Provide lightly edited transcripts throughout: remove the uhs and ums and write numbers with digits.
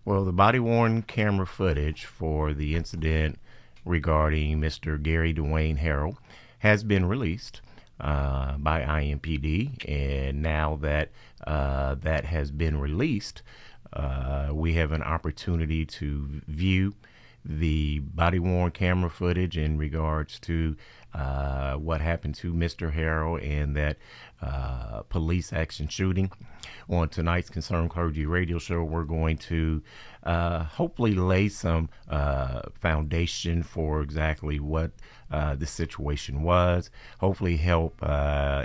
Well, the body-worn camera footage for the incident regarding Mr. Gary Dwayne Harrell has been released by IMPD, and now that that has been released, we have an opportunity to view the body-worn camera footage in regards to what happened to Mr. Harrell and that police action shooting. On tonight's Concerned Clergy radio show, we're going to hopefully lay some foundation for exactly what the situation was, hopefully help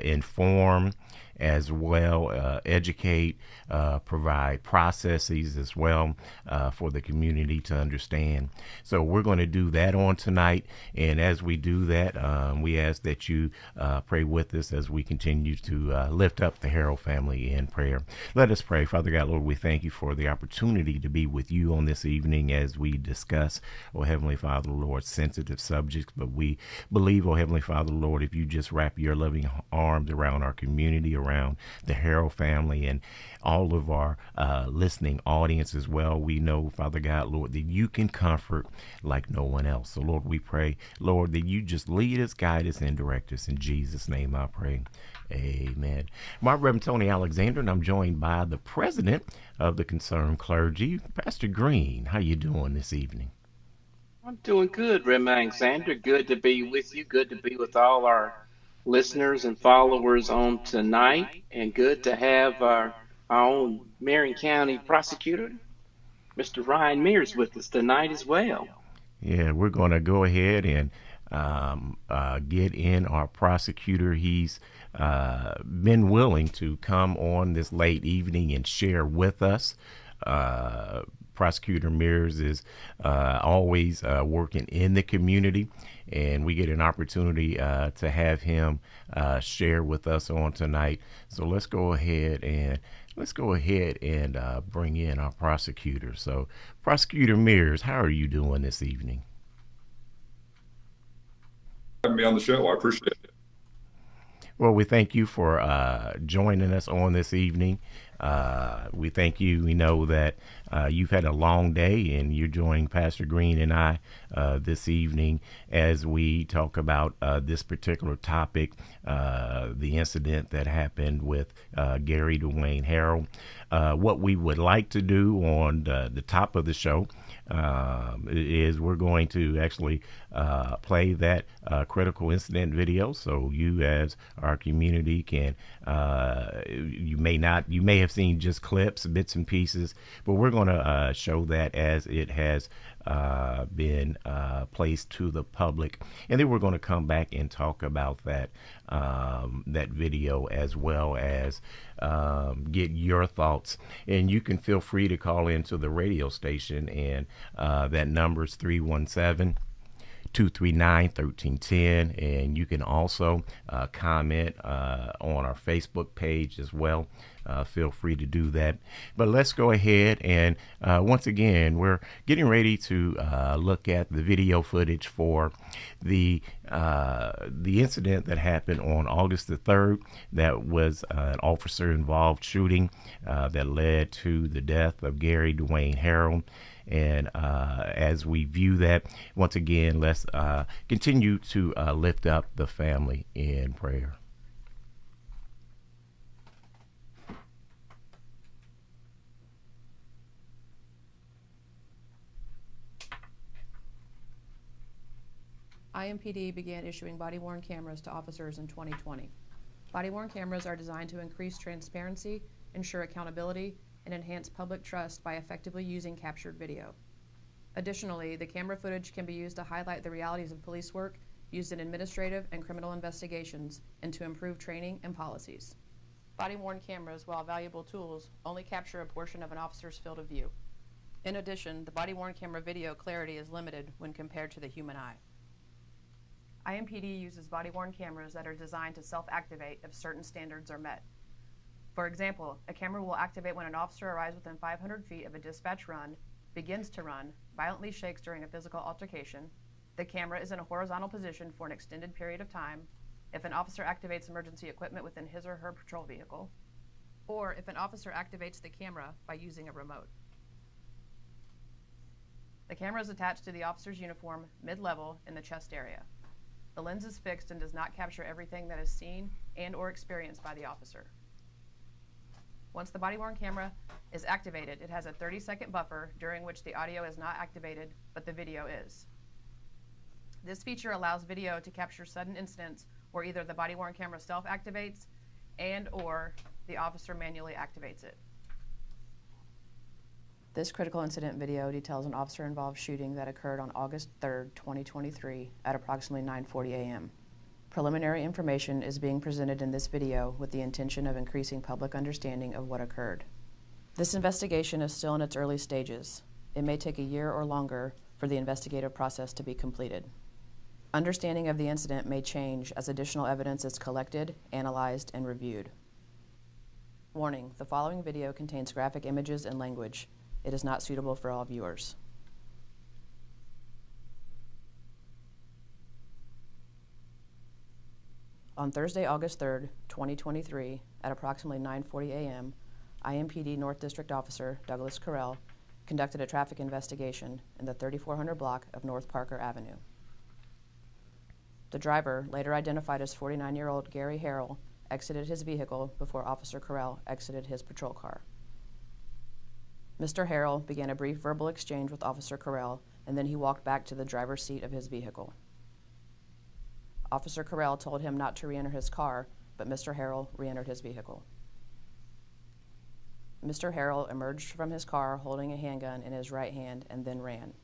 inform as well, educate, provide processes as well for the community to understand. So we're going to do that on tonight, and as we do that, we ask that you pray with us as we continue to lift up the Harrell family in prayer. Let us pray. Father God, Lord, we thank you for the opportunity to be with you on this evening as we discuss, oh Heavenly Father, Lord, sensitive subjects, but we believe, oh Heavenly Father, Lord, if you just wrap your loving arms around our community, around the Harrell family and all of our listening audience as well, we know, Father God, Lord, that you can comfort like no one else. So, Lord, we pray, Lord, that you just lead us, guide us, and direct us. In Jesus' name I pray. Amen. My Reverend Tony Alexander, and I'm joined by the president of the Concerned Clergy, Pastor Green. How you doing this evening? I'm doing good, Reverend Alexander. Good to be with you. Good to be with all our listeners and followers on tonight. And good to have our own Marion County Prosecutor, Mr. Ryan Mears, with us tonight as well. Yeah, we're going to go ahead and get in our prosecutor. He's been willing to come on this late evening and share with us. Prosecutor Mears is always working in the community, and we get an opportunity to have him share with us on tonight. So let's go ahead and bring in our prosecutor. So, Prosecutor Mears, how are you doing this evening? Having me on the show. I appreciate it. Well, we thank you for joining us on this evening. We thank you. We know that you've had a long day, and you're joining Pastor Green and I this evening as we talk about this particular topic, the incident that happened with Gary Dwayne Harrell. What we would like to do on the top of the show is we're going to actually play that critical incident video, so you as our community can you may have seen just clips, bits and pieces, but we're going to show that as it has been placed to the public, and then we're going to come back and talk about that that video as well as get your thoughts. And you can feel free to call into the radio station, and that number is 317-239-1310, and you can also comment on our Facebook page as well. Feel free to do that. But let's go ahead and once again, we're getting ready to look at the video footage for the incident that happened on August the 3rd. That was an officer-involved shooting that led to the death of Gary Dwayne Harrell. And as we view that, once again, let's continue to lift up the family in prayer. IMPD began issuing body-worn cameras to officers in 2020. Body-worn cameras are designed to increase transparency, ensure accountability, and enhance public trust by effectively using captured video. Additionally, the camera footage can be used to highlight the realities of police work used in administrative and criminal investigations and to improve training and policies. Body-worn cameras, while valuable tools, only capture a portion of an officer's field of view. In addition, the body-worn camera video clarity is limited when compared to the human eye. IMPD uses body-worn cameras that are designed to self-activate if certain standards are met. For example, a camera will activate when an officer arrives within 500 feet of a dispatch run, begins to run, violently shakes during a physical altercation, the camera is in a horizontal position for an extended period of time, if an officer activates emergency equipment within his or her patrol vehicle, or if an officer activates the camera by using a remote. The camera is attached to the officer's uniform mid-level in the chest area. The lens is fixed and does not capture everything that is seen and/or experienced by the officer. Once the body-worn camera is activated, it has a 30-second buffer during which the audio is not activated, but the video is. This feature allows video to capture sudden incidents where either the body-worn camera self-activates and/or the officer manually activates it. This critical incident video details an officer-involved shooting that occurred on August 3, 2023 at approximately 9:40 a.m. Preliminary information is being presented in this video with the intention of increasing public understanding of what occurred. This investigation is still in its early stages. It may take a year or longer for the investigative process to be completed. Understanding of the incident may change as additional evidence is collected, analyzed, and reviewed. Warning: the following video contains graphic images and language. It is not suitable for all viewers. On Thursday, August 3, 2023, at approximately 9:40 a.m., IMPD North District Officer Douglas Carell conducted a traffic investigation in the 3400 block of North Parker Avenue. The driver, later identified as 49-year-old Gary Harrell, exited his vehicle before Officer Carell exited his patrol car. Mr. Harrell began a brief verbal exchange with Officer Carell, and then he walked back to the driver's seat of his vehicle. Officer Carell told him not to re-enter his car, but Mr. Harrell re-entered his vehicle. Mr. Harrell emerged from his car holding a handgun in his right hand and then ran.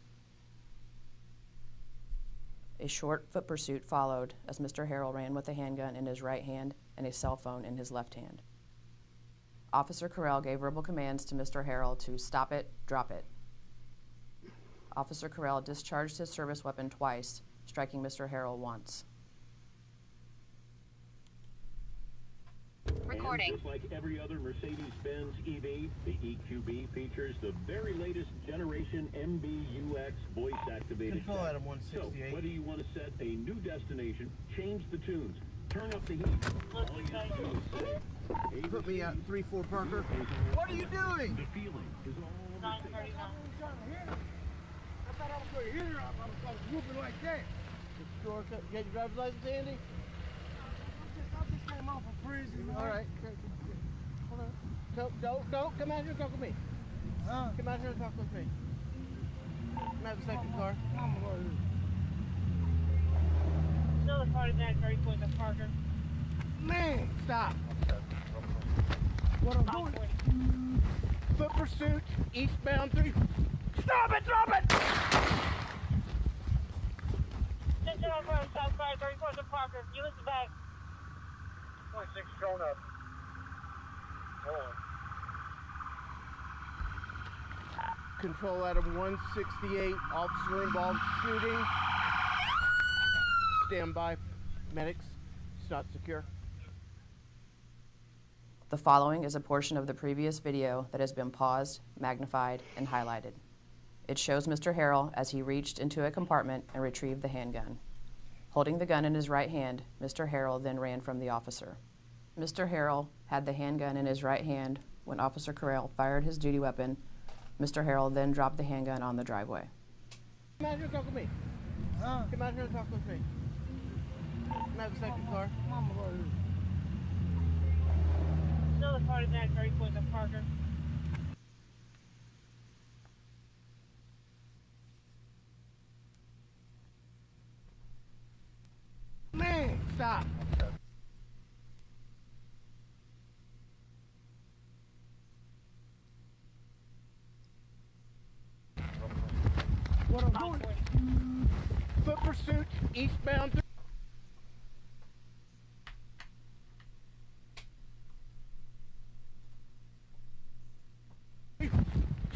A short foot pursuit followed as Mr. Harrell ran with a handgun in his right hand and a cell phone in his left hand. Officer Carell gave verbal commands to Mr. Harrell to stop it, drop it. Officer Carell discharged his service weapon twice, striking Mr. Harrell once. Recording. Just like every other Mercedes-Benz EV, the EQB features the very latest generation MBUX voice-activated. Control item 168. So whether you want to set a new destination, change the tunes, turn up the heat, all you have to do is say, Put me at 3-4 Parker. What are you doing? the feeling is all the same. 9:39. I thought I was going to hit her. I was whooping like that. You got your driver's license, Andy? I just came off of prison. All right. Hold on. Don't come out here and talk with me. Come out here and talk with me. Come out of the second car. Still the party back very quick at Parker. Man, stop. What I'm doing? Foot pursuit, eastbound 3. Stop it! Drop it! Just on Road, South Side, 34th and Parker. You listen back. 26 showing up. Hold on. Control item 168, officer involved shooting. Stand by, medics. It's not secure. The following is a portion of the previous video that has been paused, magnified, and highlighted. It shows Mr. Harrell as he reached into a compartment and retrieved the handgun. Holding the gun in his right hand, Mr. Harrell then ran from the officer. Mr. Harrell had the handgun in his right hand when Officer Carell fired his duty weapon. Mr. Harrell then dropped the handgun on the driveway. Come out here and talk with me. Come out here and talk with me. Come out of the second car. Still the party back very quick at Parker. Man, stop. What I'm doing? Foot pursuit, eastbound 3.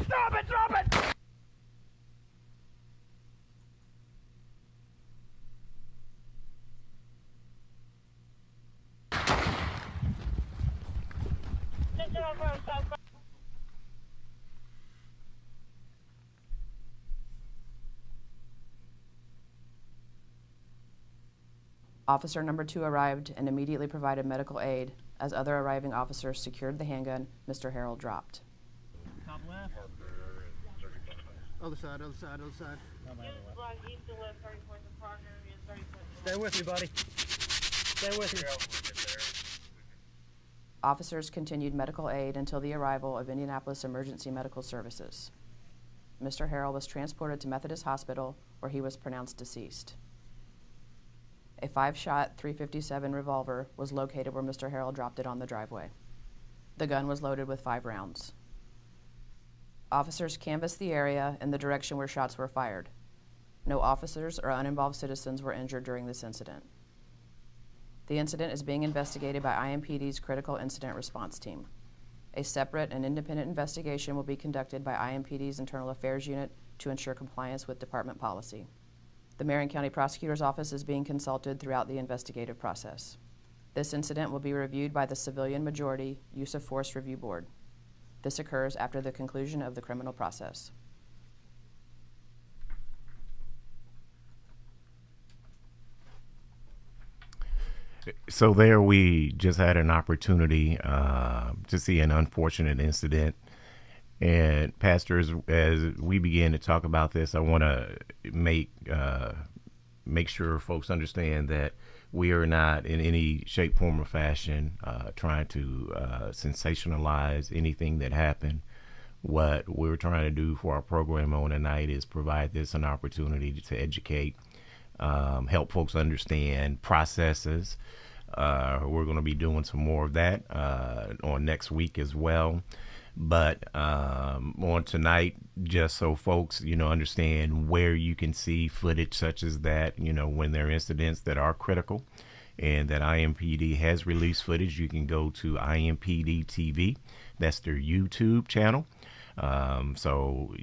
Stop it! Drop it! Just on Road, South Side. Officer number 2 arrived and immediately provided medical aid. As other arriving officers secured the handgun Mr. Harrell dropped. Top left. Other side, other side, other side. Units block east to west, 34th and Parker, and 34th. Stay with me, buddy. Stay with me. Officers continued medical aid until the arrival of Indianapolis Emergency Medical Services. Mr. Harrell was transported to Methodist Hospital, where he was pronounced deceased. A 5-shot .357 revolver was located where Mr. Harrell dropped it on the driveway. The gun was loaded with 5 rounds. Officers canvassed the area in the direction where shots were fired. No officers or uninvolved citizens were injured during this incident. The incident is being investigated by IMPD's Critical Incident Response Team. A separate and independent investigation will be conducted by IMPD's Internal Affairs Unit to ensure compliance with department policy. The Marion County Prosecutor's Office is being consulted throughout the investigative process. This incident will be reviewed by the Civilian Majority Use of Force Review Board. This occurs after the conclusion of the criminal process. So there we just had an opportunity to see an unfortunate incident. And pastors, as we begin to talk about this, I want to make sure folks understand that we are not in any shape, form, or fashion trying to sensationalize anything that happened. What we're trying to do for our program on tonight is provide this an opportunity to educate, help folks understand processes. We're going to be doing some more of that on next week as well. But on tonight, just so folks, understand where you can see footage such as that, when there are incidents that are critical, and that IMPD has released footage, you can go to IMPD TV. That's their YouTube channel. So,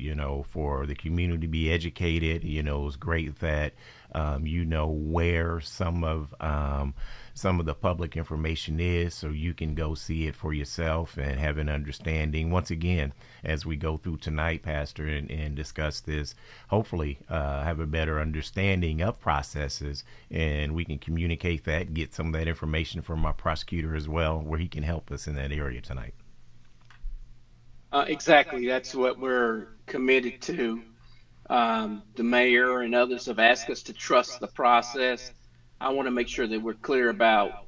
for the community to be educated, it's great that, where some of the public information is, so you can go see it for yourself and have an understanding. Once again, as we go through tonight, Pastor, and discuss this, hopefully have a better understanding of processes, and we can communicate that, get some of that information from our prosecutor as well, where he can help us in that area tonight. Exactly. That's what we're committed to. The mayor and others have asked us to trust the process. I want to make sure that we're clear about,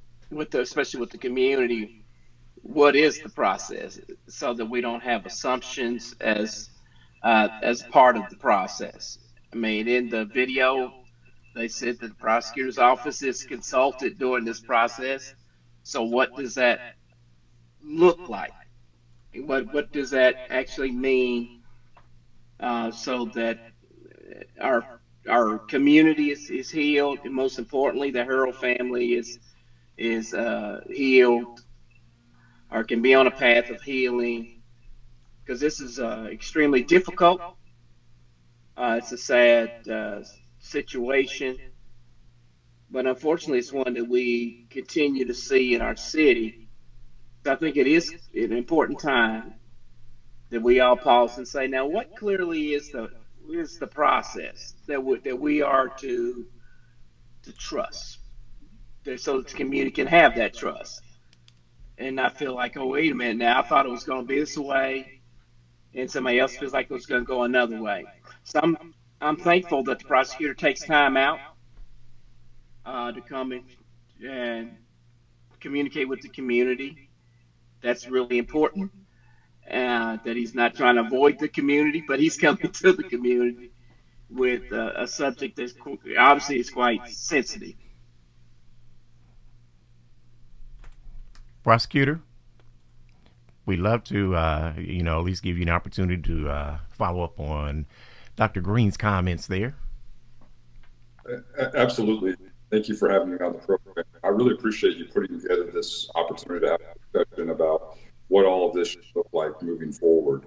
especially with the community, what is the process, so that we don't have assumptions as part of the process. I mean, in the video, they said that the prosecutor's office is consulted during this process. So what does that look like? What does that actually mean, so that our community is healed, and most importantly, the Harrell family is healed, or can be on a path of healing, because this is extremely difficult. It's a sad situation, but unfortunately, it's one that we continue to see in our city. I think it is an important time that we all pause and say, now, what clearly is the process that we are to trust, so the community can have that trust, and not feel like, oh, wait a minute, now I thought it was going to be this way, and somebody else feels like it was going to go another way. So I'm thankful that the prosecutor takes time out to come and communicate with the community. That's really important, that he's not trying to avoid the community, but he's coming to the community with a subject that obviously is quite sensitive. Prosecutor, we'd love to, at least give you an opportunity to follow up on Dr. Green's comments there. Absolutely. Thank you for having me on the program. I really appreciate you putting together this opportunity to have a discussion about what all of this should look like moving forward.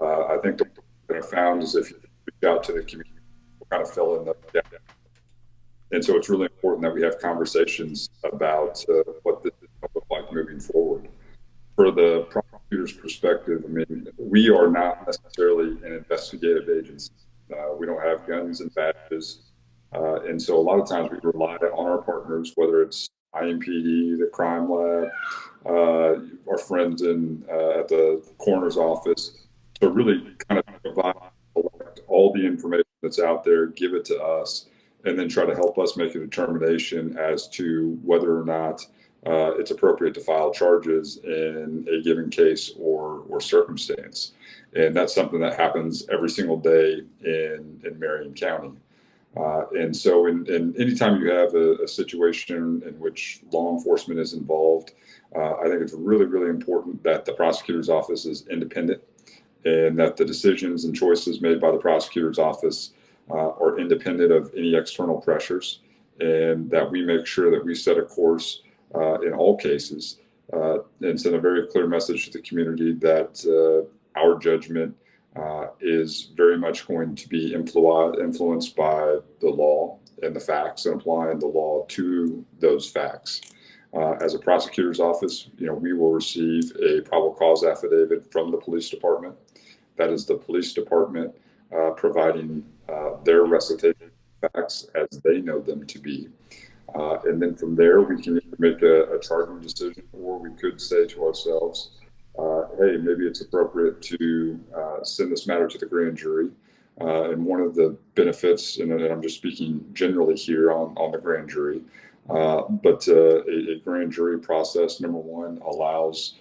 I think what I found is if you reach out to the community, we kind of fill in the gap. And so it's really important that we have conversations about what this is going to look like moving forward. For the prosecutor's perspective, I mean, we are not necessarily an investigative agency. We don't have guns and badges. And so a lot of times we rely on our partners, whether it's IMPD, the crime lab, our friends at the coroner's office, to really kind of provide all all the information that's out there, give it to us, and then try to help us make a determination as to whether or not it's appropriate to file charges in a given case or circumstance. And that's something that happens every single day in Marion County. And so in anytime you have a situation in which law enforcement is involved, I think it's really, really important that the prosecutor's office is independent and that the decisions and choices made by the prosecutor's office are independent of any external pressures, and that we make sure that we set a course in all cases and send a very clear message to the community that our judgment is very much going to be influenced by the law and the facts, and applying the law to those facts. As a prosecutor's office, we will receive a probable cause affidavit from the police department. That is the police department providing their recitation of facts as they know them to be. And then from there, we can either make a charging decision, or we could say to ourselves, hey, maybe it's appropriate to send this matter to the grand jury. And one of the benefits, and I'm just speaking generally here on the grand jury, but a grand jury process, number one, allows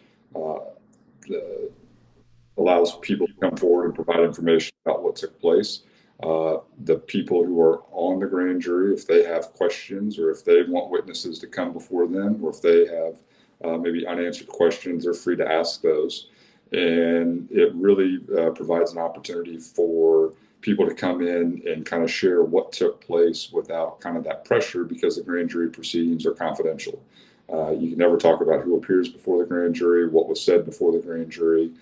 people to come forward and provide information about what took place. The people who are on the grand jury, if they have questions or if they want witnesses to come before them, or if they have maybe unanswered questions, they're free to ask those. And it really provides an opportunity for people to come in and kind of share what took place without kind of that pressure, because the grand jury proceedings are confidential. You can never talk about who appears before the grand jury, what was said before the grand jury.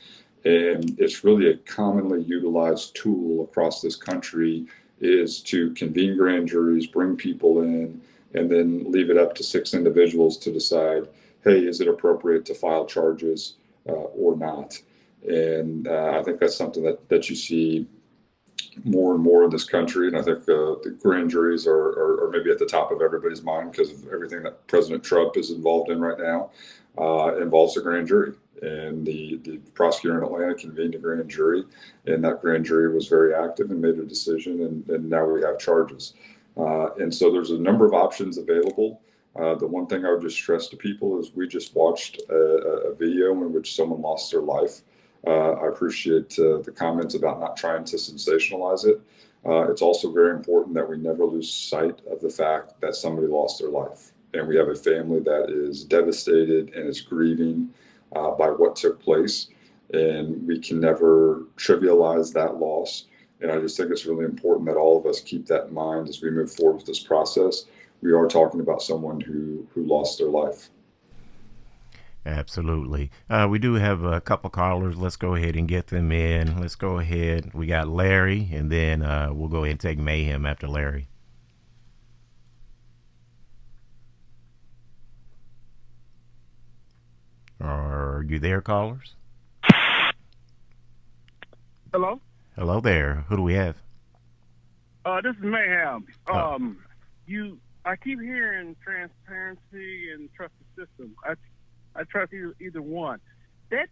And it's really a commonly utilized tool across this country, is to convene grand juries, bring people in, and then leave it up to 6 individuals to decide, hey, is it appropriate to file charges or not? And I think that's something that you see more and more in this country. And I think the grand juries are maybe at the top of everybody's mind, because of everything that President Trump is involved in right now involves a grand jury. And the prosecutor in Atlanta convened a grand jury, and that grand jury was very active and made a decision, and now we have charges. And so there's a number of options available. The one thing I would just stress to people is we just watched a video in which someone lost their life. I appreciate the comments about not trying to sensationalize it. It's also very important that we never lose sight of the fact that somebody lost their life. And we have a family that is devastated and is grieving by what took place. And we can never trivialize that loss. And I just think it's really important that all of us keep that in mind as we move forward with this process. We are talking about someone who lost their life. Absolutely. We do have a couple callers. Let's go ahead and get them in. Let's go ahead. We got Larry, and then we'll go ahead and take Mayhem after Larry. Are you there, callers? Hello? Hello there. Who do we have? This is Mayhem. I keep hearing transparency and trust the system. I trust either one. That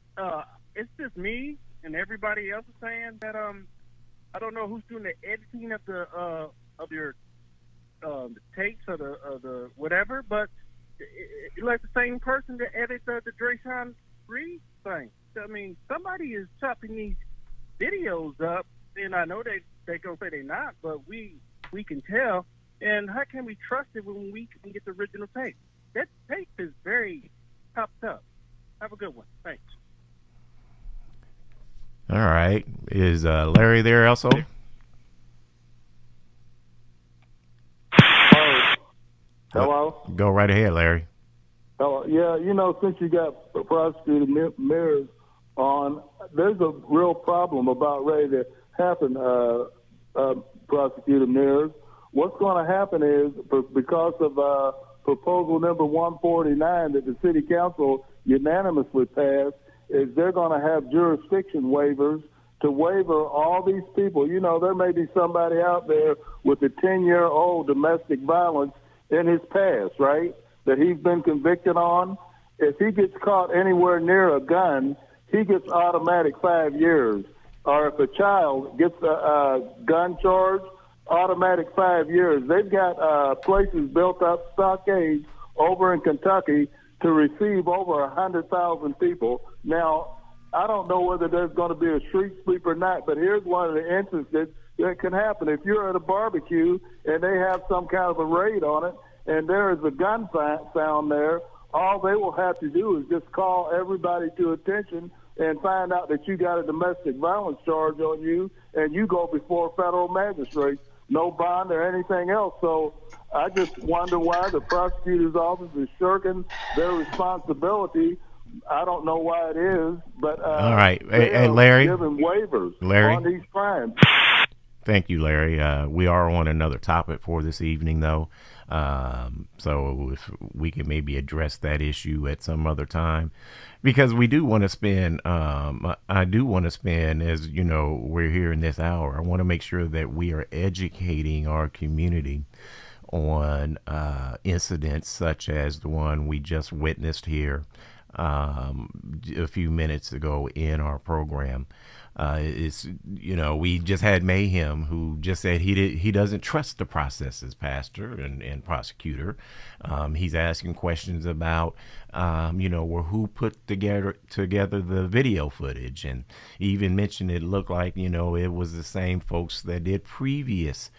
it's just me and everybody else is saying that I don't know who's doing the editing of the of your the tapes or the whatever, but it's like the same person that edited the Drayshawn Reed thing. I mean, somebody is chopping these videos up, and I know they gonna say they're not, but we can tell. And how can we trust it when we can get the original tape? That tape is very topped up. Have a good one. Thanks. All right. Is Larry there also? Hello? Go right ahead, Larry. Hello. Yeah, since you got Prosecutor Mears on, there's a real problem about ready to happen, Prosecutor Mears. What's going to happen is, because of proposal number 149 that the City Council unanimously passed, is they're going to have jurisdiction waivers to waiver all these people. There may be somebody out there with a 10-year-old domestic violence in his past, right, that he's been convicted on. If he gets caught anywhere near a gun, he gets automatic 5 years. or if a child gets a gun charge, automatic 5 years. They've got places built up, stockades over in Kentucky to receive over 100,000 people. Now, I don't know whether there's going to be a street sweep or not, but here's one of the instances that can happen. If you're at a barbecue and they have some kind of a raid on it and there is a gun found there, all they will have to do is just call everybody to attention and find out that you got a domestic violence charge on you, and you go before federal magistrates, no bond or anything else. So I just wonder why the prosecutor's office is shirking their responsibility. I don't know why it is, but all right, hey, Larry, giving waivers on these crimes. Thank you, Larry. We are on another topic for this evening, though, so if we can maybe address that issue at some other time, because we do want to spend, I do want to spend, as you know, we're here in this hour, I want to make sure that we are educating our community on incidents such as the one we just witnessed here a few minutes ago in our program. It's, you know, we just had Mayhem, who just said he doesn't trust the processes, Pastor and Prosecutor. He's asking questions about, you know, well, who put together the video footage, and even mentioned it looked like, you know, it was the same folks that did previous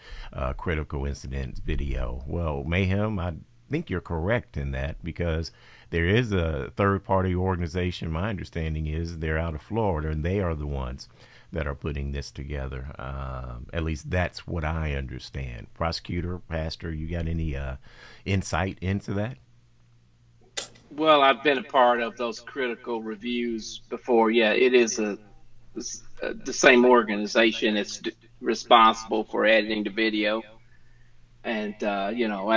critical incident video. Well, Mayhem, I think you're correct in that, because there is a third-party organization. My understanding is they're out of Florida, and they are the ones that are putting this together. At least that's what I understand. Prosecutor, Pastor, you got any insight into that? Well, I've been a part of those critical reviews before. Yeah, it is the same organization that's responsible for editing the video, and you know,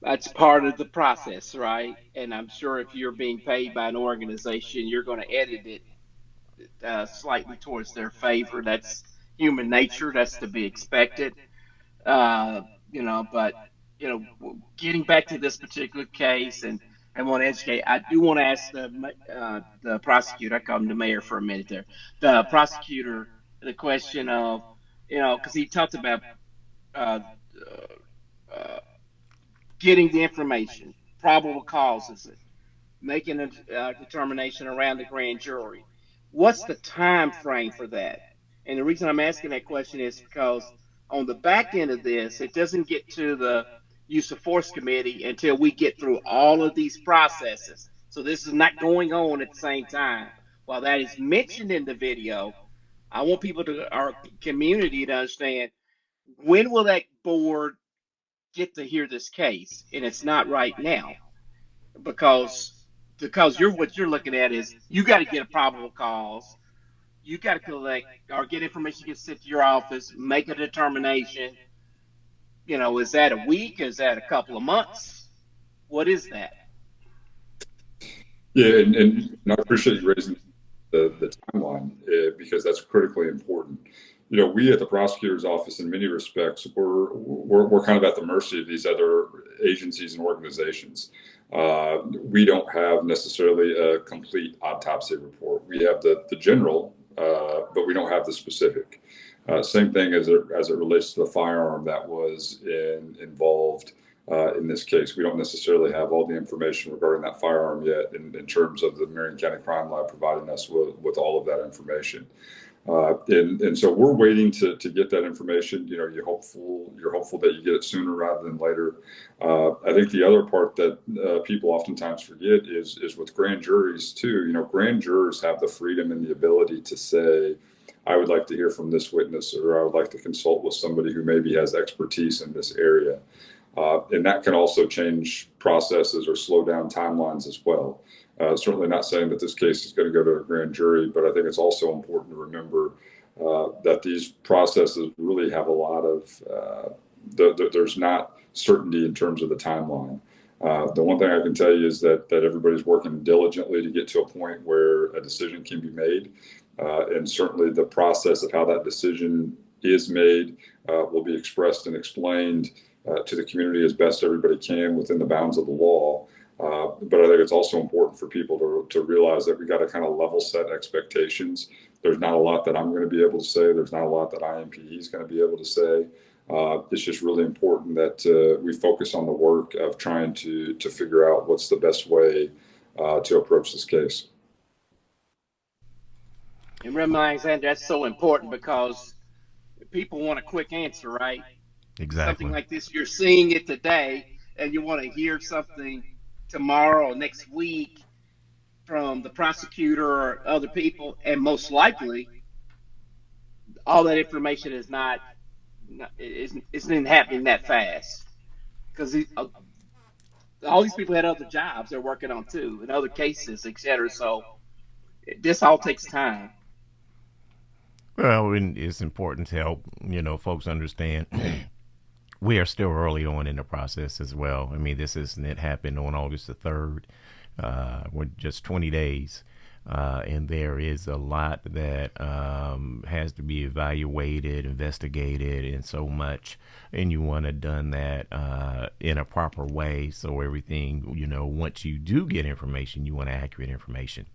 that's part of the process, right? And I'm sure if you're being paid by an organization, you're going to edit it slightly towards their favor. That's human nature. That's to be expected. You know, but, you know, getting back to this particular case, and I want to educate, I do want to ask the prosecutor, I call him the mayor for a minute there, the prosecutor, the question of, you know, because he talked about getting the information, probable causes, making a determination around the grand jury. What's the time frame for that? And the reason I'm asking that question is because on the back end of this, it doesn't get to the use of force committee until we get through all of these processes. So this is not going on at the same time. While that is mentioned in the video, I want people to, our community, to understand, when will that board get to hear this case? And it's not right now, because what you're looking at is, you got to get a probable cause, you got to collect or get information, get sent to your office, make a determination. You know, is that a week? Is that a couple of months? What is that? Yeah, and I appreciate you raising the timeline, because that's critically important. You know, we at the prosecutor's office, in many respects, we're kind of at the mercy of these other agencies and organizations. We don't have necessarily a complete autopsy report. We have the general, but we don't have the specific. Same thing as it relates to the firearm that was involved in this case. We don't necessarily have all the information regarding that firearm yet, in terms of the Marion County Crime Lab providing us with all of that information. And so we're waiting to get that information. You know, you're hopeful that you get it sooner rather than later. I think the other part that people oftentimes forget is with grand juries too. You know, grand jurors have the freedom and the ability to say, I would like to hear from this witness, or I would like to consult with somebody who maybe has expertise in this area. And that can also change processes or slow down timelines as well. Certainly not saying that this case is going to go to a grand jury, but I think it's also important to remember that these processes really have a lot of, there's not certainty in terms of the timeline. The one thing I can tell you is that everybody's working diligently to get to a point where a decision can be made. And certainly the process of how that decision is made will be expressed and explained to the community as best everybody can within the bounds of the law. But I think it's also important for people to realize that we got to kind of level set expectations. There's not a lot that I'm going to be able to say. There's not a lot that IMPD is going to be able to say. It's just really important that we focus on the work of trying to figure out what's the best way to approach this case. And remember, Alexander, that's so important because people want a quick answer, right? Exactly. Something like this, you're seeing it today, and you want to hear something tomorrow or next week from the prosecutor or other people, and most likely, all that information is not isn't happening that fast because all these people had other jobs they're working on too, and other cases, etc. So this all takes time. Well, and it's important to help folks understand. We are still early on in the process as well. I mean, this isn't it happened on August the 3rd. We're just 20 days. And there is a lot that has to be evaluated, investigated, and so much. And you want to done that in a proper way. So everything, once you do get information, you want accurate information.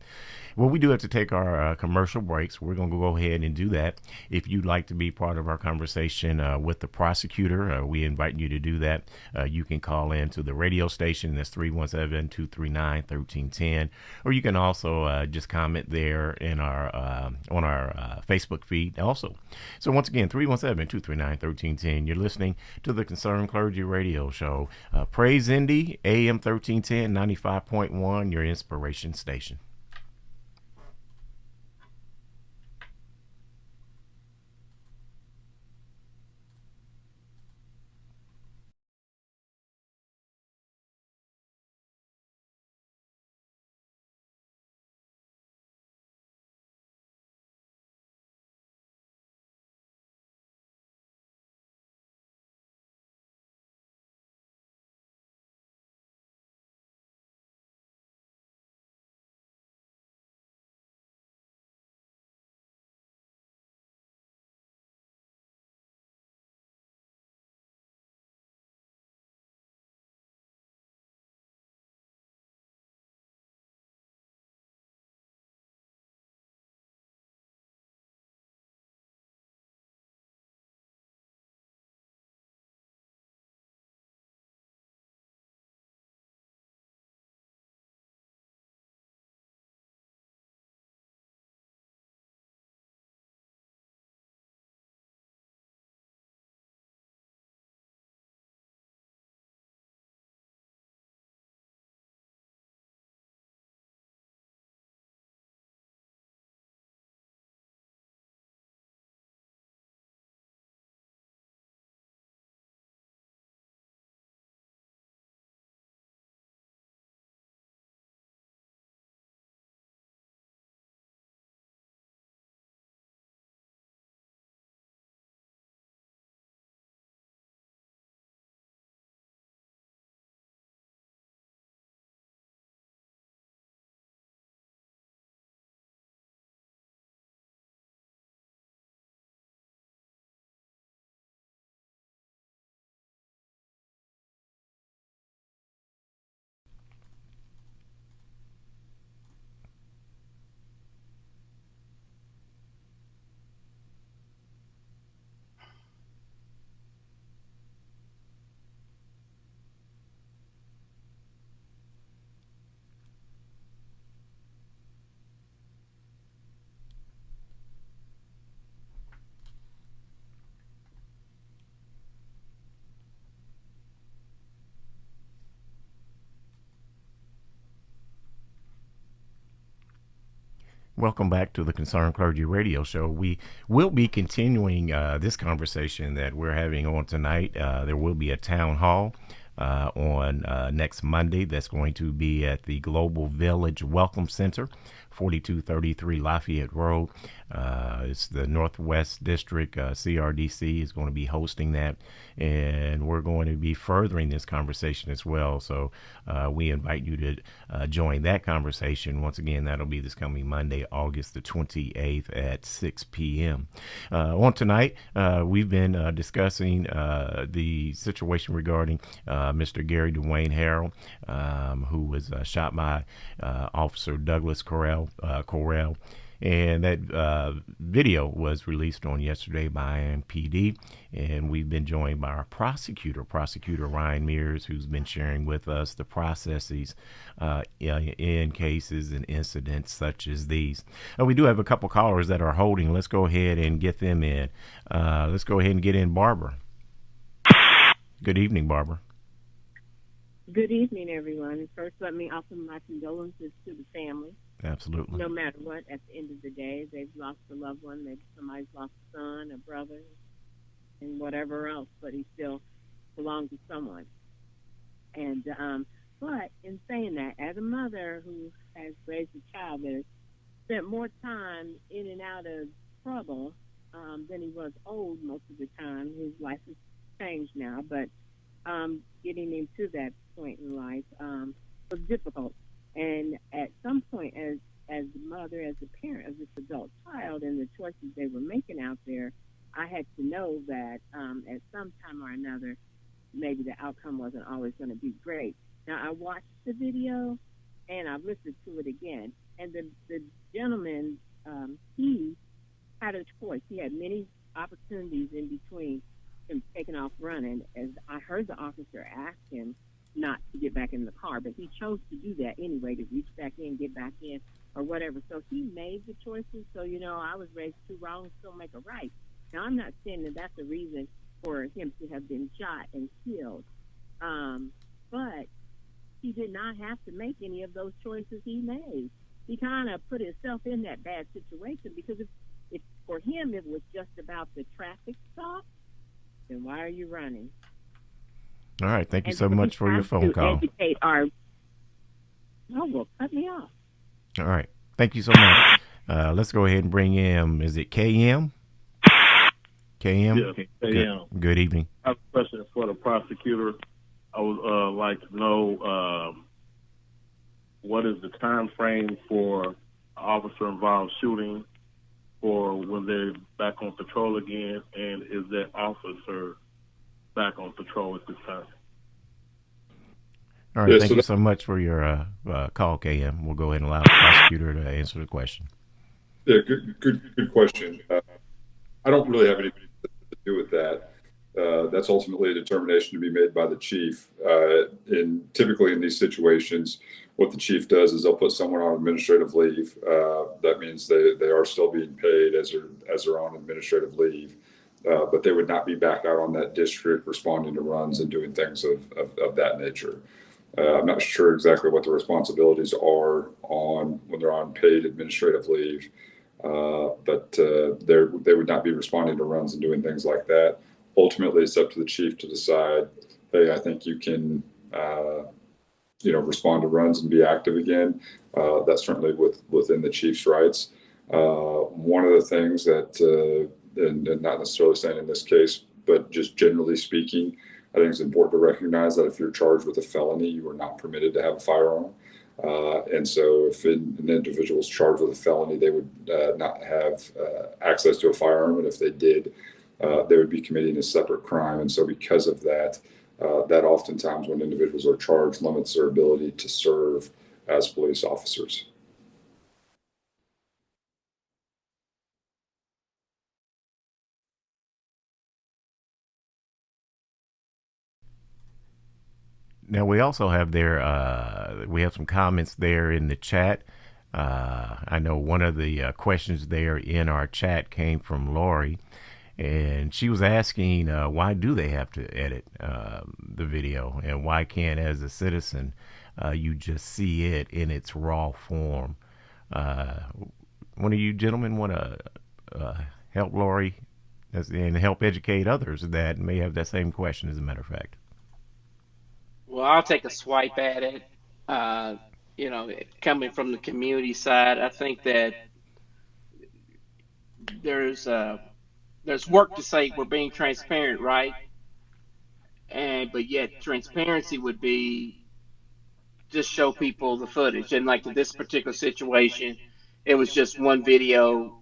Well, we do have to take our commercial breaks. We're going to go ahead and do that. If you'd like to be part of our conversation with the prosecutor, we invite you to do that. You can call in to the radio station. That's 317-239-1310. Or you can also just comment there in our on our Facebook feed also. So once again, 317-239-1310. You're listening to the Concerned Clergy Radio Show. Praise Indy, AM 1310, 95.1, your inspiration station. Welcome back to the Concerned Clergy Radio Show. We will be continuing this conversation that we're having on tonight. There will be a town hall on next Monday. That's going to be at the Global Village Welcome Center, 4233 Lafayette Road. It's the Northwest District. CRDC is going to be hosting that, and we're going to be furthering this conversation as well. So we invite you to join that conversation. Once again, that'll be this coming Monday, August the 28th at 6 p.m. On tonight, we've been discussing the situation regarding Mr. Gary Dwayne Harrell, who was shot by Officer Douglas Correll. And that video was released on yesterday by IMPD, and we've been joined by our prosecutor Ryan Mears, who's been sharing with us the processes in cases and incidents such as these. We do have a couple callers that are holding. Let's go ahead and get them in. Let's go ahead and get in Barbara. Good evening, Barbara. Good evening, everyone. First, let me offer my condolences to the family. Absolutely. No matter what, at the end of the day, they've lost a loved one. Maybe somebody's lost a son, a brother, and whatever else, but he still belonged to someone. And but in saying that, as a mother who has raised a child that has spent more time in and out of trouble than he was old most of the time, his life has changed now, but getting him to that point in life was difficult. And at some point, as the mother, as the parent of this adult child and the choices they were making out there, I had to know that at some time or another, maybe the outcome wasn't always going to be great. Now, I watched the video, and I listened to it again. And the gentleman, he had a choice. He had many opportunities in between him taking off running, as I heard the officer ask him not to get back in the car, but he chose to do that anyway, to reach back in, get back in, or whatever. So he made the choices. So, I was raised two wrongs still make a right. Now, I'm not saying that that's a reason for him to have been shot and killed, but he did not have to make any of those choices he made. He kind of put himself in that bad situation, because if for him it was just about the traffic stop, then why are you running? All right. Thank you so much for your phone call. Educate well, cut me off. All right. Thank you so much. Let's go ahead and bring in, is it KM? KM? Yeah, KM. Good evening. I have a question for the prosecutor. I would like to know what is the time frame for officer-involved shooting, or when they're back on patrol again, and is that officer back on patrol at this time? All right, thank you so much for your call, KM. We'll go ahead and allow the prosecutor to answer the question. Yeah, good question. I don't really have anything to do with that. That's ultimately a determination to be made by the chief. Typically in these situations, what the chief does is they'll put someone on administrative leave. That means they are still being paid as they're on administrative leave, but they would not be back out on that district responding to runs and doing things of that nature. I'm not sure exactly what the responsibilities are when they're on paid administrative leave, but they would not be responding to runs and doing things like that. Ultimately, it's up to the chief to decide, hey, I think you can, respond to runs and be active again. That's certainly within the chief's rights. One of the things that, and not necessarily saying in this case, but just generally speaking, I think it's important to recognize that if you're charged with a felony, you are not permitted to have a firearm. And so if an individual is charged with a felony, they would not have access to a firearm. And if they did, they would be committing a separate crime. And so because of that, that oftentimes when individuals are charged limits their ability to serve as police officers. Now we also have we have some comments there in the chat. I know one of the questions there in our chat came from Lori, and she was asking why do they have to edit the video, and why can't, as a citizen, you just see it in its raw form? One of you gentlemen want to help Lori and help educate others that may have that same question, as a matter of fact? Well, I'll take a swipe at it. Coming from the community side, I think that there's work to say we're being transparent, right? But yet transparency would be just show people the footage. And like in this particular situation, it was just one video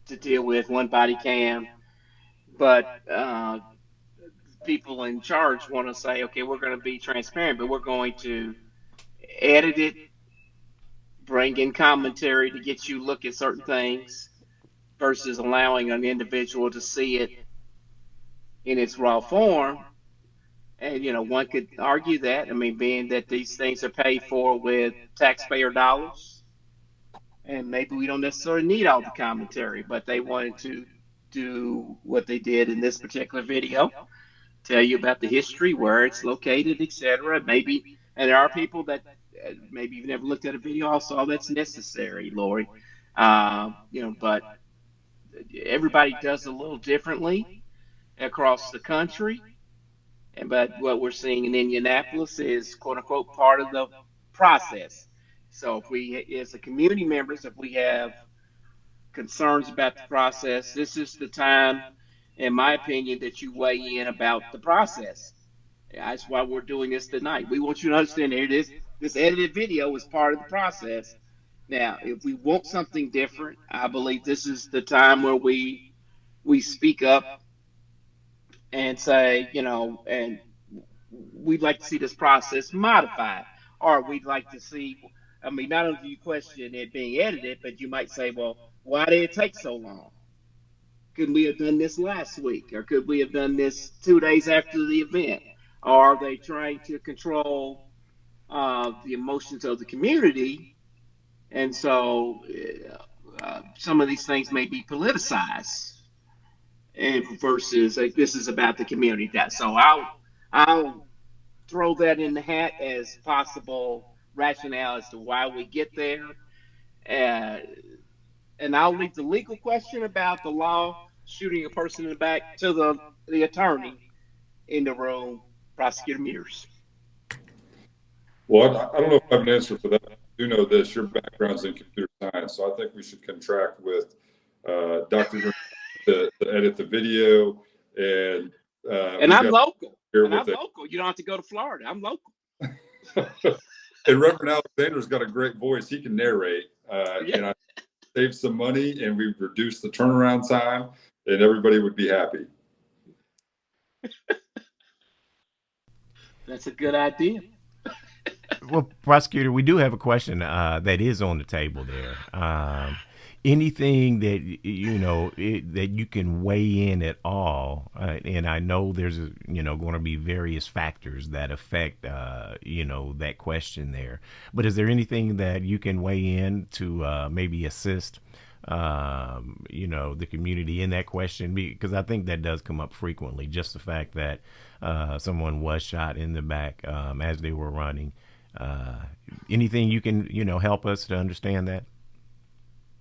to deal with, one body cam. But people in charge want to say, okay, we're going to be transparent, but we're going to edit it bring in commentary to get you look at certain things versus allowing an individual to see it in its raw form. And, one could argue that, I mean, being that these things are paid for with taxpayer dollars, and maybe we don't necessarily need all the commentary, but they wanted to do what they did in this particular video, tell you about the history, where it's located, etc. Maybe, and there are people that maybe you've never looked at a video, also that's necessary, Lori. But everybody does a little differently across the country. But what we're seeing in Indianapolis is, quote unquote, part of the process. So if we, as a community members, if we have concerns about the process, this is the time, in my opinion, that you weigh in about the process. That's why we're doing this tonight. We want you to understand here, this edited video is part of the process. Now, if we want something different, I believe this is the time where we speak up and say, and we'd like to see this process modified, or we'd like to see, I mean, not only do you question it being edited, but you might say, well, why did it take so long? Could we have done this last week? Or could we have done this 2 days after the event? Or are they trying to control the emotions of the community? And so some of these things may be politicized, and versus like, this is about the community. So I'll throw that in the hat as possible rationale as to why we get there. And I'll leave the legal question about the law shooting a person in the back to the attorney in the room, Prosecutor Mears. Well, I don't know if I have an answer for that. I do know this. Your background's in computer science, so I think we should contract with Dr. to edit the video. And I'm local. And I'm local. You don't have to go to Florida. I'm local. And Reverend Alexander's got a great voice. He can narrate. And I saved some money, and we've reduced the turnaround time, and everybody would be happy. That's a good idea. Well, Prosecutor, we do have a question that is on the table there. Anything that that you can weigh in at all, and I know there's going to be various factors that affect that question there. But is there anything that you can weigh in to maybe assist the community in that question? Because I think that does come up frequently. Just the fact that someone was shot in the back as they were running. Anything you can help us to understand that?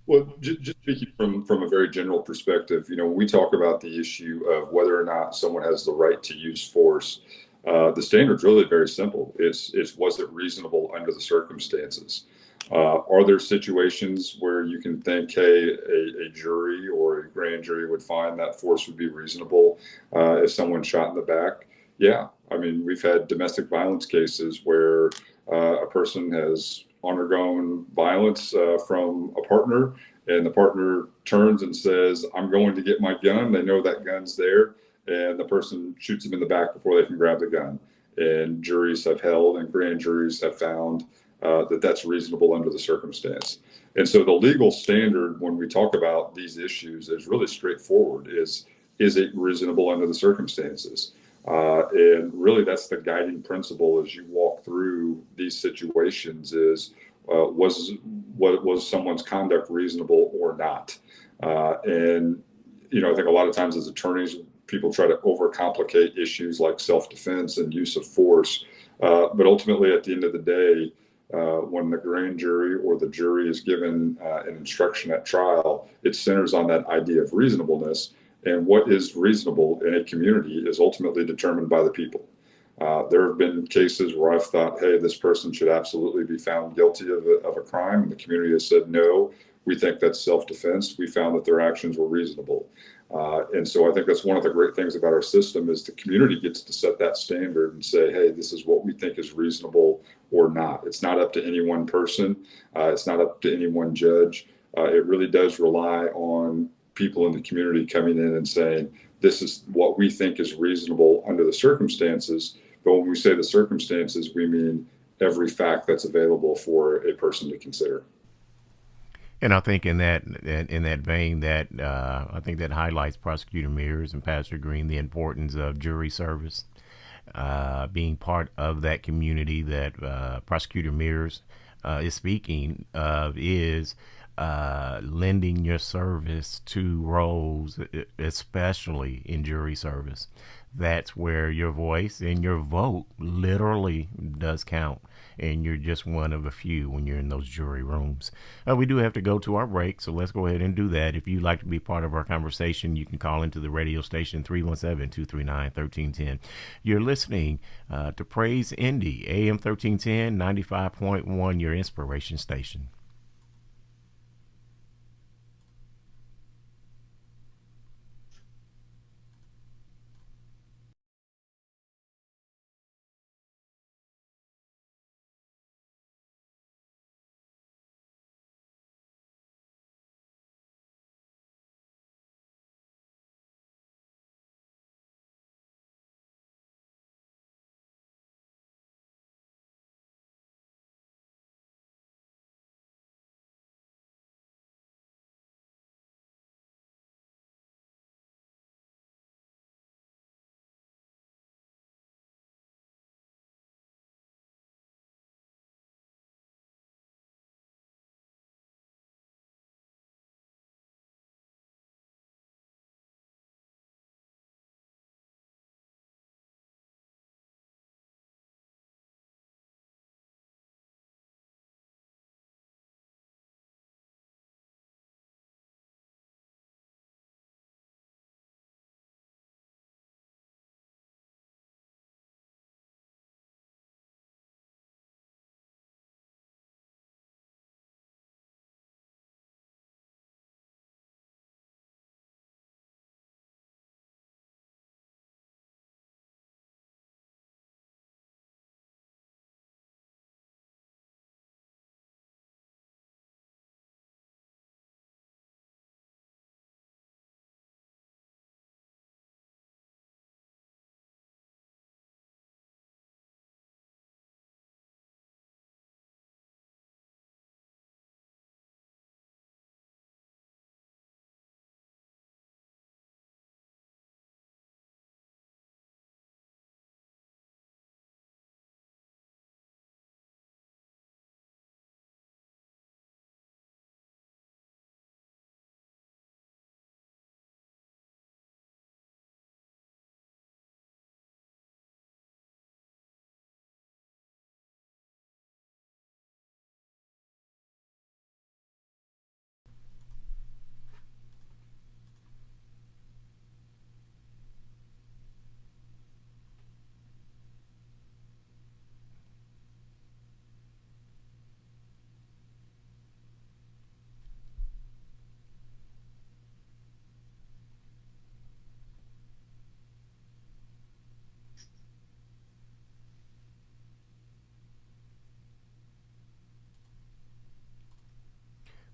Well, just speaking from a very general perspective, when we talk about the issue of whether or not someone has the right to use force, the standard's really very simple. It's was it reasonable under the circumstances? Are there situations where you can think, hey, a jury or a grand jury would find that force would be reasonable if someone shot in the back? Yeah. I mean, we've had domestic violence cases where a person has undergone violence from a partner, and the partner turns and says, I'm going to get my gun. They know that gun's there, and the person shoots him in the back before they can grab the gun. And juries have held, and grand juries have found that that's reasonable under the circumstance. And so the legal standard when we talk about these issues is really straightforward. Is it reasonable under the circumstances? And really that's the guiding principle as you walk through these situations is was someone's conduct reasonable or not? And I think a lot of times as attorneys, people try to overcomplicate issues like self-defense and use of force. But ultimately at the end of the day, when the grand jury or the jury is given an instruction at trial, it centers on that idea of reasonableness. And what is reasonable in a community is ultimately determined by the people. There have been cases where I've thought, hey, this person should absolutely be found guilty of a crime. And the community has said, no, we think that's self-defense. We found that their actions were reasonable. And so I think that's one of the great things about our system is the community gets to set that standard and say, hey, this is what we think is reasonable or not. It's not up to any one person. It's not up to any one judge. It really does rely on people in the community coming in and saying, this is what we think is reasonable under the circumstances. But when we say the circumstances, we mean every fact that's available for a person to consider. And I think in that vein, that I think that highlights Prosecutor Mears and Pastor Green the importance of jury service, being part of that community that Prosecutor Mears is speaking of, is lending your service to roles, especially in jury service. That's where your voice and your vote literally does count. And you're just one of a few when you're in those jury rooms. We do have to go to our break, so let's go ahead and do that. If you'd like to be part of our conversation, you can call into the radio station 317-239-1310. You're listening to Praise Indy, AM 1310, 95.1, your inspiration station.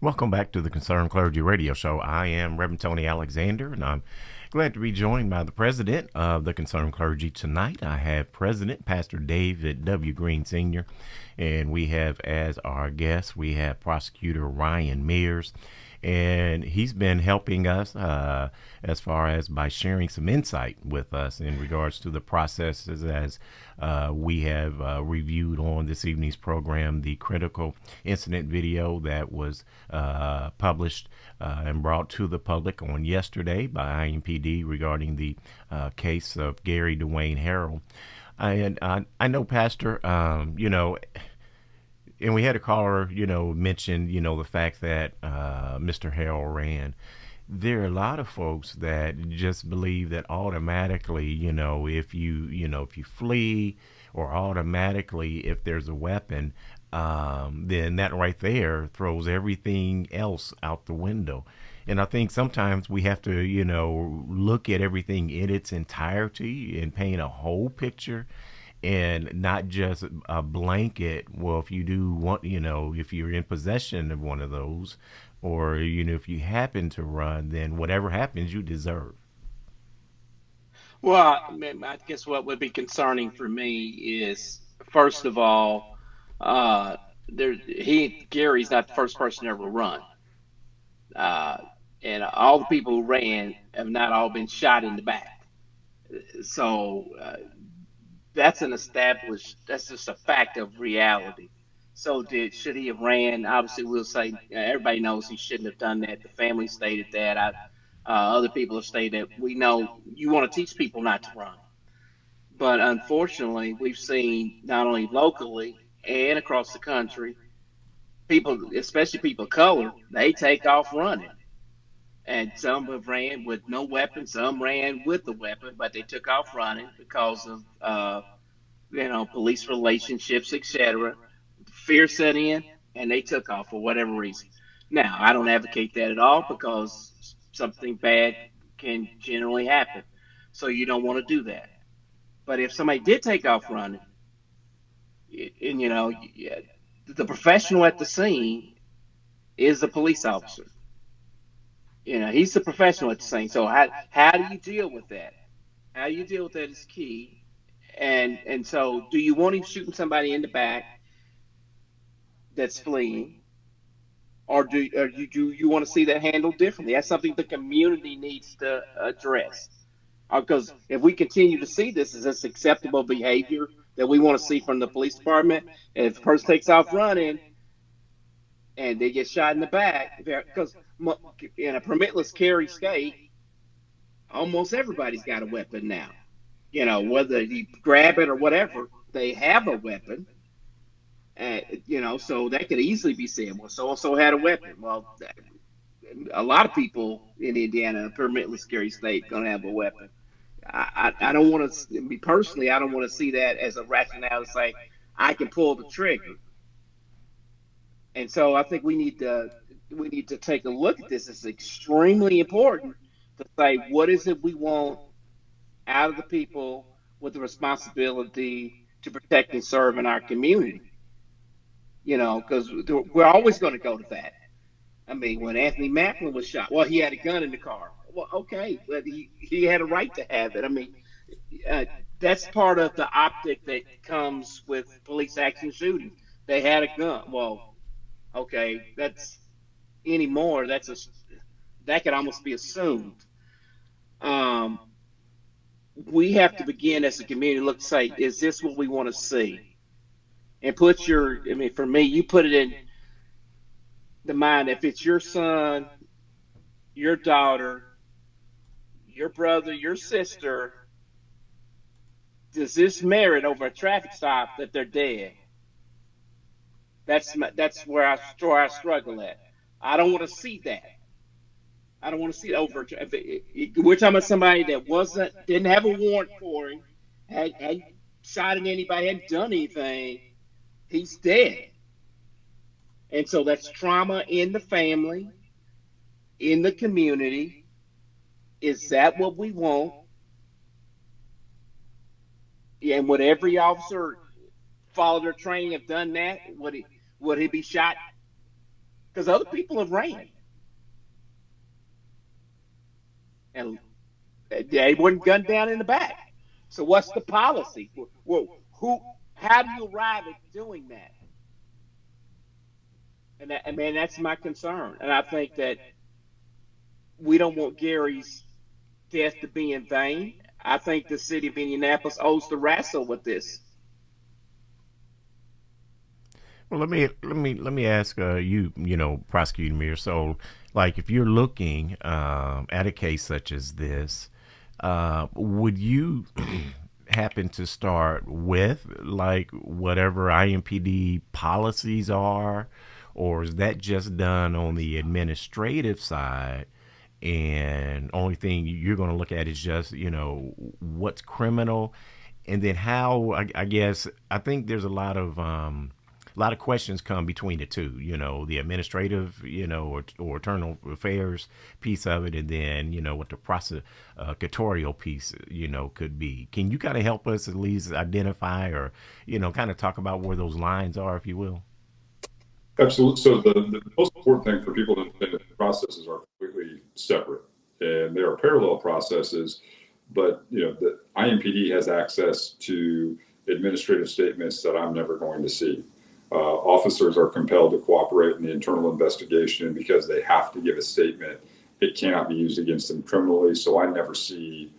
Welcome back to the Concerned Clergy Radio Show. I am Reverend Tony Alexander, and I'm glad to be joined by the president of the Concerned Clergy tonight. I have President Pastor David W. Green Sr., and we have as our guest, we have Prosecutor Ryan Mears. And he's been helping us as far as by sharing some insight with us in regards to the processes as we have reviewed on this evening's program the critical incident video that was published and brought to the public on yesterday by IMPD regarding the case of Gary Dwayne Harrell. And I know, Pastor, and we had a caller, mention, the fact that Mr. Harrell ran. There are a lot of folks that just believe that automatically, if you flee, or automatically if there's a weapon, then that right there throws everything else out the window. And I think sometimes we have to, look at everything in its entirety and paint a whole picture, and not just a blanket. Well, if you do want, if you're in possession of one of those, or if you happen to run, then whatever happens, you deserve. Well, I guess what would be concerning for me is, first of all, Gary's not the first person to ever run. uh, and all the people who ran have not all been shot in the back. So that's an established. That's just a fact of reality. So should he have ran? Obviously, we'll say everybody knows he shouldn't have done that. The family stated that. Other people have stated that. We know you want to teach people not to run, but unfortunately, we've seen not only locally and across the country, people, especially people of color, they take off running. And some have ran with no weapon, some ran with a weapon, but they took off running because of police relationships, etc. Fear set in, and they took off for whatever reason. Now, I don't advocate that at all because something bad can generally happen, so you don't want to do that. But if somebody did take off running, and the professional at the scene is the police officer. He's the professional at the scene. So how do you deal with that? How you deal with that is key. And so, do you want him shooting somebody in the back that's fleeing, or do you want to see that handled differently? That's something the community needs to address. Because if we continue to see this as this acceptable behavior that we want to see from the police department, and if a person takes off running and they get shot in the back, because in a permitless carry state, almost everybody's got a weapon now. Whether you grab it or whatever, they have a weapon. So that could easily be said, well, so and so had a weapon. Well, a lot of people in Indiana, a permitless carry state, gonna have a weapon. I don't want to, me personally, I don't want to see that as a rationale to say I can pull the trigger. And so I think we need to take a look at this. It's extremely important to say what is it we want out of the people with the responsibility to protect and serve in our community. Because we're always going to go to that. I mean, when Anthony Macklin was shot, well, he had a gun in the car. Well, okay, but he had a right to have it. I mean, uh, that's part of the optic that comes with police action shooting. They had a gun. Well, okay, that's anymore. That could almost be assumed. Um, we have to begin as a community look to say, is this what we want to see? And I mean, for me, you put it in the mind, if it's your son, your daughter, your brother, your sister, does this merit over a traffic stop that they're dead? That's where I struggle at. I don't want to see that. I don't want to see it over. We're talking about somebody that didn't have a warrant for him, had shot at anybody, hadn't done anything. He's dead. And so that's trauma in the family, in the community. Is that what we want? Yeah, and would every officer follow their training have done that? Would he be shot? Because other people have ran. And they weren't gunned down in the back. So what's the policy? Well, how do you arrive at doing that? And man, that's my concern. And I think that we don't want Gary's death to be in vain. I think the city of Indianapolis owes to wrestle with this. Well, let me ask Prosecutor Mears. So, like, if you're looking at a case such as this, would you happen to start with like whatever IMPD policies are, or is that just done on the administrative side? And only thing you're going to look at is just what's criminal, and then how I guess I think there's a lot of questions come between the two, the administrative, or internal affairs piece of it, and then, what the prosecutorial piece, could be. Can you kind of help us at least identify or, kind of talk about where those lines are, if you will? Absolutely. So the most important thing for people to understand that the processes are completely separate, and there are parallel processes, but the IMPD has access to administrative statements that I'm never going to see. Officers are compelled to cooperate in the internal investigation, and because they have to give a statement, it cannot be used against them criminally. So I never see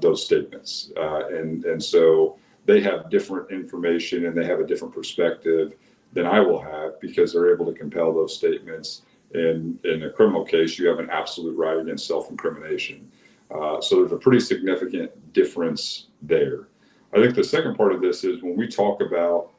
those statements. And so they have different information and they have a different perspective than I will have, because they're able to compel those statements. In a criminal case, you have an absolute right against self-incrimination. So there's a pretty significant difference there. I think the second part of this is when we talk about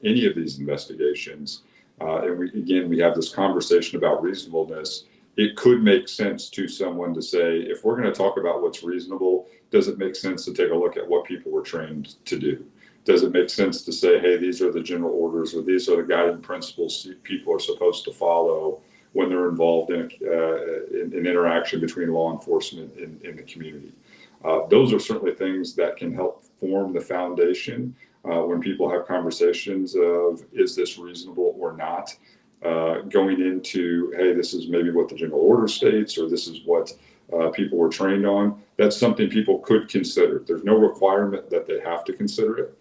any of these investigations, and we have this conversation about reasonableness, it could make sense to someone to say, if we're going to talk about what's reasonable, does it make sense to take a look at what people were trained to do? Does it make sense to say, hey, these are the general orders, or these are the guiding principles people are supposed to follow when they're involved in an interaction between law enforcement in the community? Those are certainly things that can help form the foundation when people have conversations of, is this reasonable or not? Going into, hey, this is maybe what the general order states, or this is what people were trained on. That's something people could consider. There's no requirement that they have to consider it.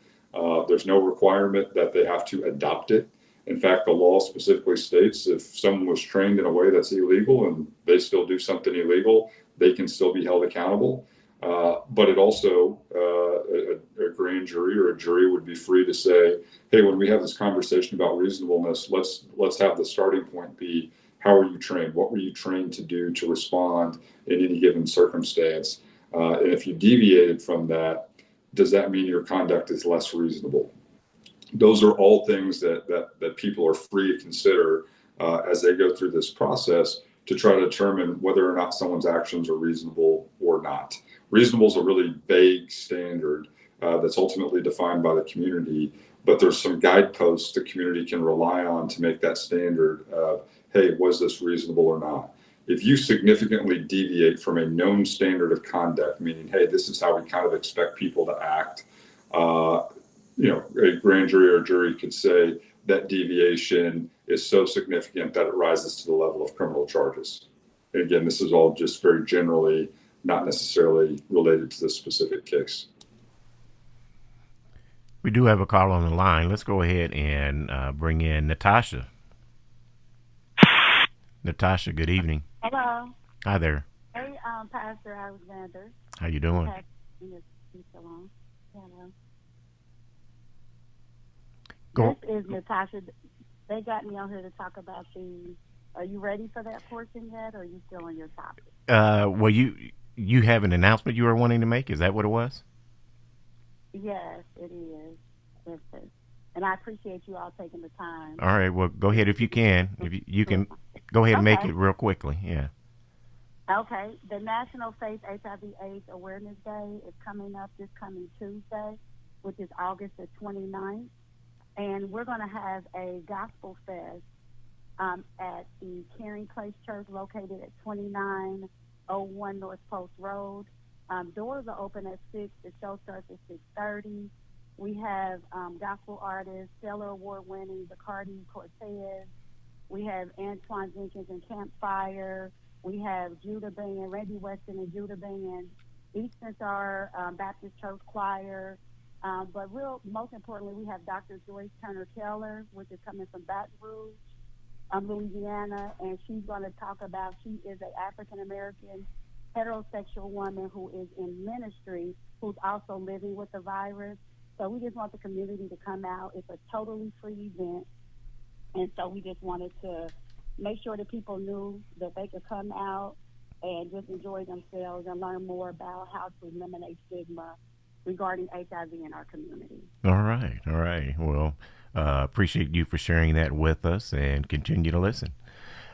There's no requirement that they have to adopt it. In fact, the law specifically states if someone was trained in a way that's illegal and they still do something illegal, they can still be held accountable. But it also, a grand jury or a jury would be free to say, hey, when we have this conversation about reasonableness, let's have the starting point be, how are you trained? What were you trained to do to respond in any given circumstance? And if you deviated from that, does that mean your conduct is less reasonable? Those are all things that people are free to consider as they go through this process to try to determine whether or not someone's actions are reasonable or not. Reasonable is a really vague standard that's ultimately defined by the community, but there's some guideposts the community can rely on to make that standard of, hey, was this reasonable or not? If you significantly deviate from a known standard of conduct, meaning, hey, this is how we kind of expect people to act, a grand jury or jury could say that deviation is so significant that it rises to the level of criminal charges. And again, this is all just very generally, not necessarily related to this specific case. We do have a call on the line. Let's go ahead and bring in Natasha. Natasha, good evening. Hello. Hi there. Hey, Pastor Alexander. How you doing? Hello. Go. This is Natasha. They got me on here to talk about the. Are you ready for that portion yet, or are you still on your topic? Well, you have an announcement you were wanting to make. Is that what it was? Yes, it is. Yes, it is. And I appreciate you all taking the time. All right. Well, go ahead if you can. If you can, go ahead and make it real quickly. Yeah. Okay. The National Faith HIV/AIDS Awareness Day is coming up this coming Tuesday, which is August the 29th. And we're going to have a gospel fest at the Caring Place Church located at 2901 North Post Road. Doors are open at 6. The show starts at 6:30. We have gospel artists, Stellar Award-winning Bacardi Cortez. We have Antoine Jenkins and Campfire. We have Judah Band, Randy Weston and Judah Band, Eastern Star Baptist Church Choir. But most importantly, we have Dr. Joyce Turner Keller, which is coming from Baton Rouge, Louisiana, and she's going to talk about, she is an African-American heterosexual woman who is in ministry, who's also living with the virus. So we just want the community to come out. It's a totally free event. And so we just wanted to make sure that people knew that they could come out and just enjoy themselves and learn more about how to eliminate stigma regarding HIV in our community. All right. All right. Well, appreciate you for sharing that with us and continue to listen.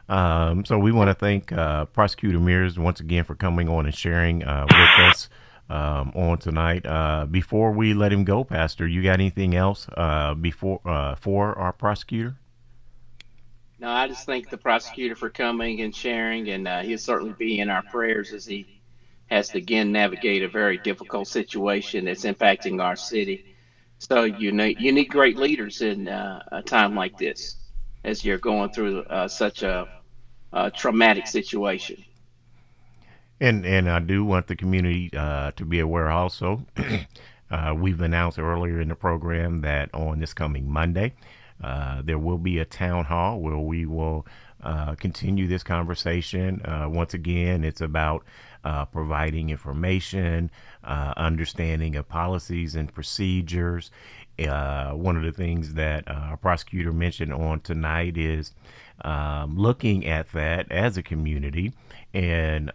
So we want to thank Prosecutor Mears once again for coming on and sharing with us on tonight. Before we let him go, Pastor, you got anything else for our prosecutor? No, I just thank the prosecutor for coming and sharing, and he'll certainly be in our prayers as he has to again navigate a very difficult situation that's impacting our city. So you need great leaders in a time like this, as you're going through such a traumatic situation. And I do want the community to be aware also. We've announced earlier in the program that on this coming Monday, There will be a town hall where we will continue this conversation. Once again, it's about providing information, understanding of policies and procedures. One of the things that our prosecutor mentioned on tonight is looking at that as a community. And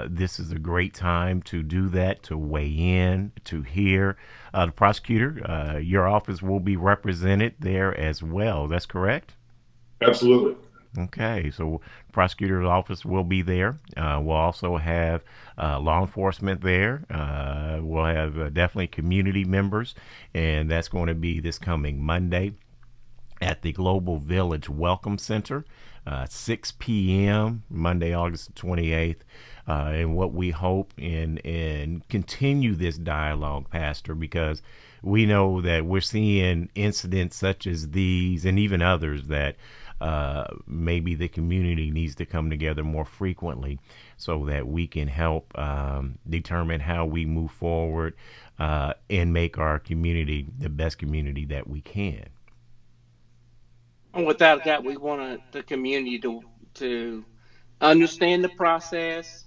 this is a great time to do that, to weigh in, to hear. The prosecutor, your office will be represented there as well. That's correct? Absolutely. Okay, so prosecutor's office will be there. We'll also have law enforcement there. We'll have definitely community members, and that's going to be this coming Monday at the Global Village Welcome Center, 6 p.m., Monday, August 28th. And what we hope and continue this dialogue, Pastor, because we know that we're seeing incidents such as these and even others that maybe the community needs to come together more frequently so that we can help determine how we move forward and make our community the best community that we can. And without a doubt, we want the community to understand the process,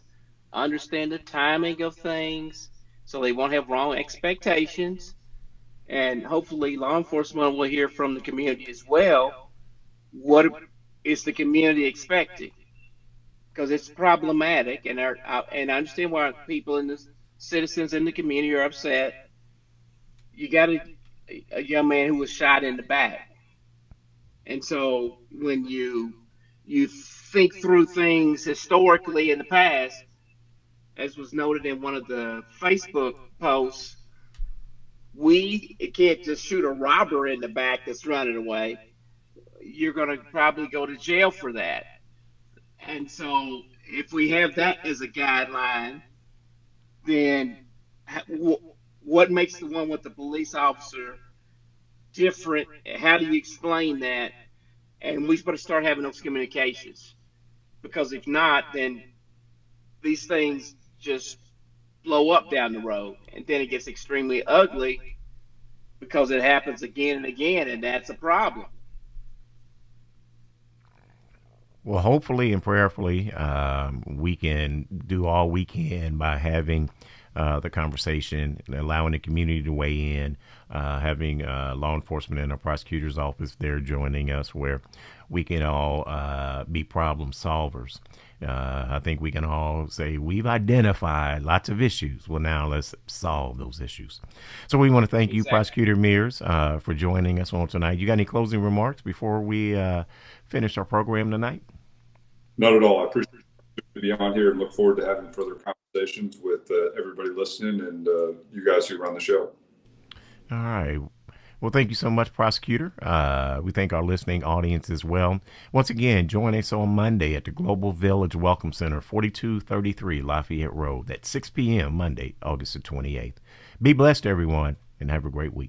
understand the timing of things, so they won't have wrong expectations. And hopefully law enforcement will hear from the community as well. What is the community expecting? Because it's problematic, and I understand why people and the citizens in the community are upset. You got a young man who was shot in the back, and so when you think through things historically in the past, as was noted in one of the Facebook posts, we can't just shoot a robber in the back that's running away. You're going to probably go to jail for that. And so if we have that as a guideline, then what makes the one with the police officer different? How do you explain that? And we better start having those communications, because if not, then these things just blow up down the road, and then it gets extremely ugly because it happens again and again, and that's a problem. Well, hopefully and prayerfully, we can do all we can by having the conversation, allowing the community to weigh in, having law enforcement and a prosecutor's office there joining us, where we can all be problem solvers. I think we can all say we've identified lots of issues. Well, now let's solve those issues. So we want to thank you, Prosecutor Mears, for joining us on tonight. You got any closing remarks before we finish our program tonight? Not at all. I appreciate you to be on here and look forward to having further conversations with everybody listening and you guys who run the show. All right. Well, thank you so much, Prosecutor. We thank our listening audience as well. Once again, join us on Monday at the Global Village Welcome Center, 4233 Lafayette Road at 6 p.m. Monday, August the 28th. Be blessed, everyone, and have a great week.